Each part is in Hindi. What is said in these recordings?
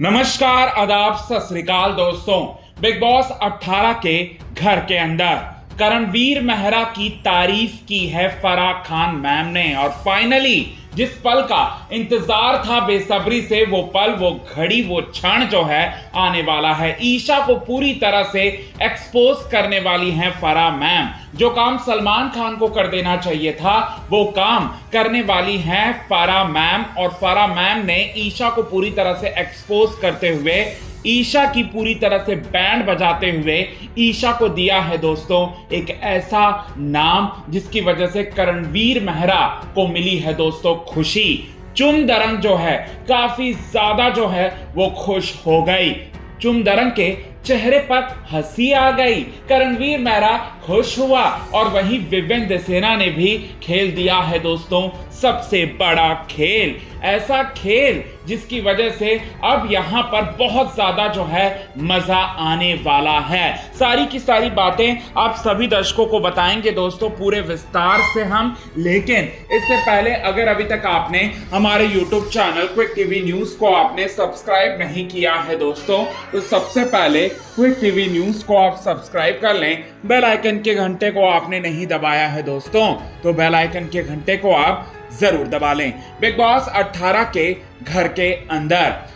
नमस्कार, आदाब, सत श्री अकाल दोस्तों। बिग बॉस 18 के घर के अंदर करणवीर मेहरा की तारीफ की है फराह खान मैम ने। और फाइनली जिस पल का इंतजार था बेसब्री से, वो पल, वो घड़ी, वो क्षण जो है आने वाला है। ईशा को पूरी तरह से एक्सपोज करने वाली हैं फराह मैम। जो काम सलमान खान को कर देना चाहिए था वो काम करने वाली हैं फराह मैम। और फराह मैम ने ईशा को पूरी तरह से एक्सपोज करते हुए, ईशा की पूरी तरह से बैंड बजाते हुए ईशा को दिया है दोस्तों एक ऐसा नाम जिसकी वजह से करणवीर मेहरा को मिली है दोस्तों खुशी। चुम दरंग जो है काफी ज्यादा जो है वो खुश हो गई। चुम दरंग के चेहरे पर हंसी आ गई, करणवीर मेहरा खुश हुआ। और वहीं विवेक दसेना ने भी खेल दिया है दोस्तों सबसे बड़ा खेल, ऐसा खेल जिसकी वजह से अब यहां पर बहुत ज्यादा जो है मजा आने वाला है। सारी की सारी बातें आप सभी दर्शकों को बताएंगे दोस्तों पूरे विस्तार से हम। लेकिन इससे पहले अगर अभी तक आपने हमारे YouTube channel quick TV news को आपने सब्सक्राइब नहीं किया है दोस्तों, तो सबसे पहले क्विक टीवी न्यूज को आप सब्सक्राइब कर लें। बेल आइकन के घंटे को आपने नहीं दबाया है दोस्तों, तो बेल आइकन के घंटे को आप जरूर दबा लें। बिग बॉस 18 के घर के अंदर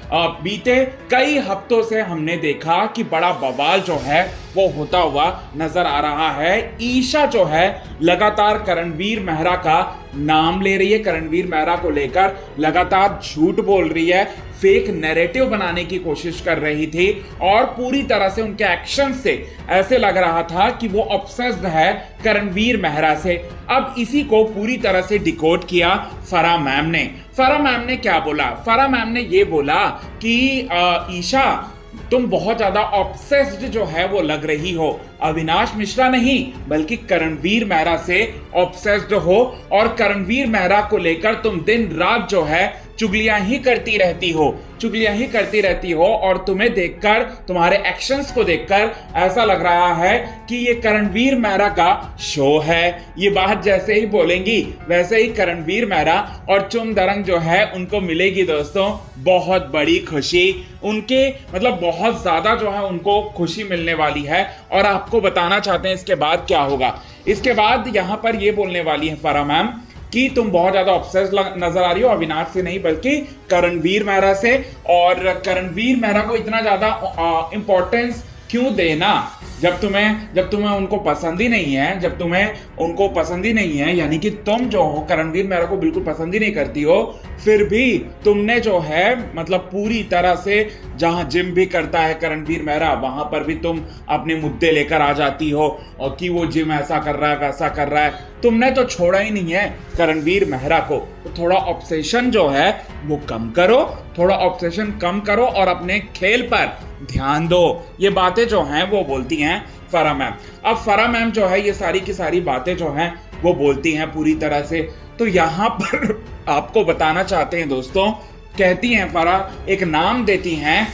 बीते कई हफ्तों से हमने देखा कि बड़ा बवाल जो है वो होता हुआ नजर आ रहा है। ईशा जो है लगातार करणवीर मेहरा का नाम ले रही है, करणवीर मेहरा को लेकर लगातार झूठ बोल रही है, फेक नैरेटिव बनाने की कोशिश कर रही थी। और पूरी तरह से उनके एक्शन से ऐसे लग रहा था कि वो ऑब्सेस्ड है करणवीर मेहरा से। अब इसी को पूरी तरह से डिकोड किया फराह मैम ने। फराह मैम ने क्या बोला? फराह मैम ने ये बोला कि ईशा तुम बहुत ज्यादा ऑब्सेस्ड जो है वो लग रही हो, अविनाश मिश्रा नहीं बल्कि करणवीर मेहरा से ऑब्सेस्ड हो। और करणवीर मेहरा को लेकर तुम दिन रात जो है चुगलियां ही करती रहती हो, चुगलियां ही करती रहती हो। और तुम्हें देखकर, तुम्हारे एक्शंस को देखकर ऐसा लग रहा है कि ये करणवीर मेहरा का शो है। ये बात जैसे ही बोलेंगी वैसे ही करणवीर मेहरा और चुम दरंग जो है उनको मिलेगी दोस्तों बहुत बड़ी खुशी। उनके मतलब बहुत ज्यादा जो है उनको खुशी मिलने वाली है। और आपको बताना चाहते हैं इसके बाद क्या होगा। इसके बाद यहां पर ये बोलने वाली है फराह मैम कि तुम बहुत ज्यादा ऑब्सेस्ड नजर आ रही हो अविनाश से नहीं बल्कि करणवीर मेहरा से। और करणवीर मेहरा को इतना ज्यादा इंपॉर्टेंस क्यों देना जब तुम्हें उनको पसंद ही नहीं है, जब तुम्हें उनको पसंद ही नहीं है, यानी कि तुम जो हो करणवीर मेहरा को बिल्कुल पसंद ही नहीं करती हो, फिर भी तुमने जो है मतलब पूरी तरह से जहां जिम भी करता है करणवीर मेहरा वहां पर भी तुम अपने मुद्दे लेकर आ जाती हो और कि वो जिम ऐसा कर रहा है वैसा कर रहा है। तुमने तो छोड़ा ही नहीं है करणवीर मेहरा को। तो थोड़ा ऑब्सेशन जो है वो कम करो, थोड़ा ऑब्सेशन कम करो और अपने खेल पर ध्यान दो। ये बातें जो हैं वो बोलती हैं फराह मैम। अब फराह मैम जो है ये सारी की सारी बातें जो हैं वो बोलती हैं पूरी तरह से। तो यहां पर आपको बताना चाहते हैं दोस्तों, कहती हैं फराह, एक नाम देती हैं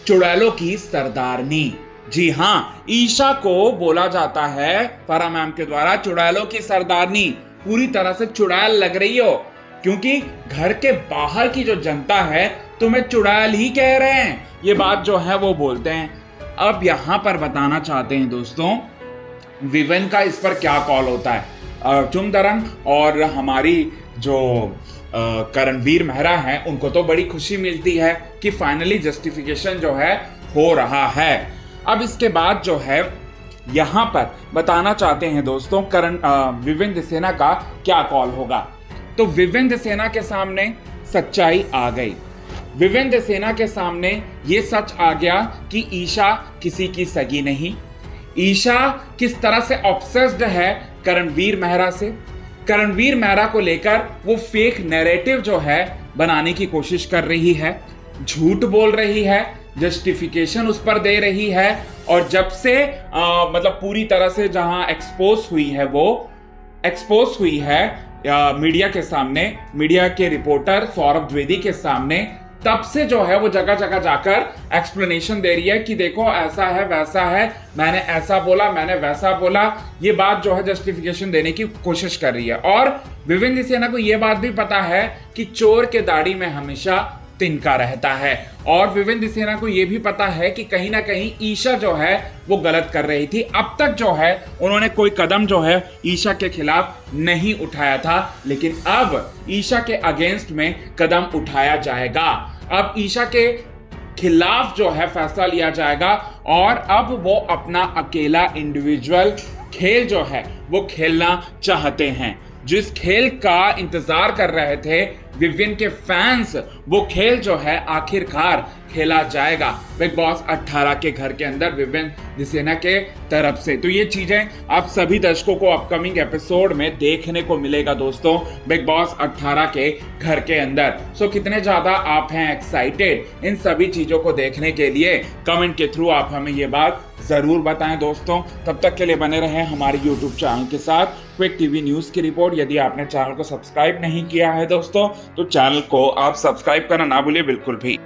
चुड़ैलों की सरदारनी। जी हाँ, ईशा को बोला जाता है फराह मैम के द्वारा चुड़ैलों की सरदारनी। पूरी तरह से चुड़ैल लग रही हो क्योंकि घर के बाहर की जो जनता है तुम्हें चुड़ैल ही कह रहे हैं। ये बात जो है वो बोलते हैं। अब यहां पर बताना चाहते हैं दोस्तों विवेन का इस पर क्या कॉल होता है। चुम दरंग और हमारी जो करणवीर मेहरा हैं उनको तो बड़ी खुशी मिलती है कि फाइनली जस्टिफिकेशन जो है हो रहा है। अब इसके बाद जो है यहां पर बताना चाहते हैं दोस्तों विवेक दसेना का क्या कॉल होगा। तो विवेक दसेना के सामने सच्चाई आ गई। विवेक दसेना के सामने ये सच आ गया कि ईशा किसी की सगी नहीं। ईशा किस तरह से ऑब्सेस्ड है करणवीर मेहरा से। करणवीर मेहरा को लेकर वो फेक नैरेटिव जो है बनाने की कोशिश कर रही है, झूठ बोल रही है, जस्टिफिकेशन उस पर दे रही है। और जब से मतलब पूरी तरह से जहां एक्सपोज हुई है मीडिया के सामने, मीडिया के रिपोर्टर सौरभ द्विवेदी के सामने, तब से जो है वो जगह जगह जाकर एक्सप्लेनेशन दे रही है कि देखो ऐसा है वैसा है, मैंने ऐसा बोला, मैंने वैसा बोला। ये बात जो है जस्टिफिकेशन देने की कोशिश कर रही है। और विवेक दसेना को ये बात भी पता है कि चोर के दाढ़ी में हमेशा तिनका रहता है। और विवेक सेना को यह भी पता है कि कहीं ना कहीं ईशा जो है वो गलत कर रही थी। अब तक जो है उन्होंने कोई कदम जो है ईशा के खिलाफ नहीं उठाया था, लेकिन अब ईशा के अगेंस्ट में कदम उठाया जाएगा। अब ईशा के खिलाफ जो है फैसला लिया जाएगा और अब वो अपना अकेला इंडिविजुअल खेल जो है वो खेलना चाहते हैं। जिस खेल का इंतजार कर रहे थे विवियन के फैंस, वो खेल जो है आखिरकार खेला जाएगा बिग बॉस 18 के घर के अंदर विवेक सेना के तरफ से। तो ये चीजें आप सभी दर्शकों को अपकमिंग एपिसोड में देखने को मिलेगा दोस्तों, बिग बॉस 18 के घर के अंदर। सो कितने ज्यादा आप हैं एक्साइटेड इन सभी चीजों को देखने के लिए, कमेंट के थ्रू आप हमें ये बात जरूर बताएं दोस्तों। तब तक के लिए बने रहें हमारे यूट्यूब चैनल के साथ। क्विक टीवी न्यूज की रिपोर्ट। यदि आपने चैनल को सब्सक्राइब नहीं किया है दोस्तों, तो चैनल को आप सब्सक्राइब करना ना भूलिए बिल्कुल भी।